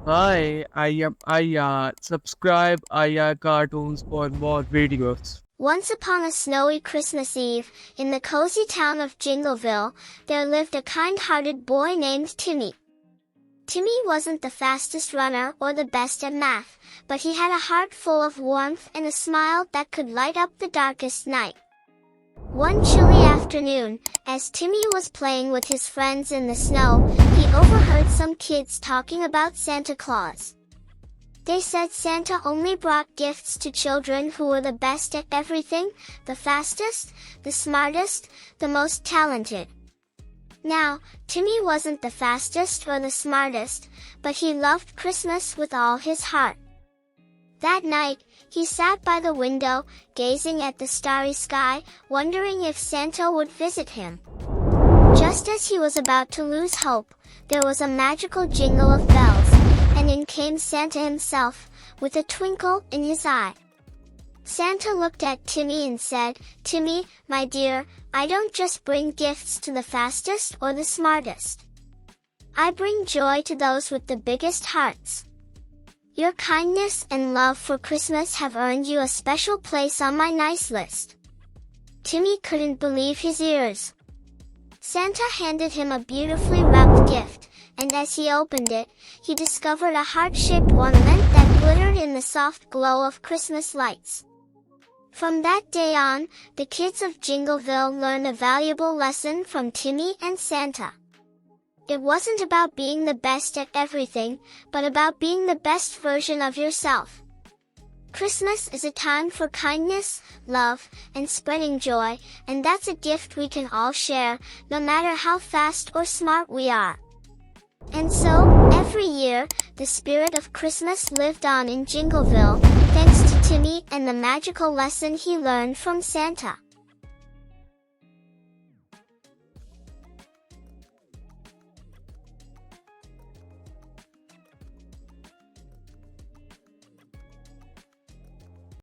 Hi, I am Aya. Subscribe Aya Cartoons for more videos. Once upon a snowy Christmas Eve, in the cozy town of Jingleville, there lived a kind-hearted boy named Timmy. Timmy wasn't the fastest runner or the best at math, but he had a heart full of warmth and a smile that could light up the darkest night. One chilly afternoon, as Timmy was playing with his friends in the snow, he overheard some kids talking about Santa Claus. They said Santa only brought gifts to children who were the best at everything, the fastest, the smartest, the most talented. Now, Timmy wasn't the fastest or the smartest, but he loved Christmas with all his heart. That night, he sat by the window, gazing at the starry sky, wondering if Santa would visit him. Just as he was about to lose hope, there was a magical jingle of bells, and in came Santa himself, with a twinkle in his eye. Santa looked at Timmy and said, "Timmy, my dear, I don't just bring gifts to the fastest or the smartest. I bring joy to those with the biggest hearts. Your kindness and love for Christmas have earned you a special place on my nice list." Timmy couldn't believe his ears. Santa handed him a beautifully wrapped gift, and as he opened it, he discovered a heart-shaped ornament that glittered in the soft glow of Christmas lights. From that day on, the kids of Jingleville learned a valuable lesson from Timmy and Santa. It wasn't about being the best at everything, but about being the best version of yourself. Christmas is a time for kindness, love, and spreading joy, and that's a gift we can all share, no matter how fast or smart we are. And so, every year, the spirit of Christmas lived on in Jingleville, thanks to Timmy and the magical lesson he learned from Santa.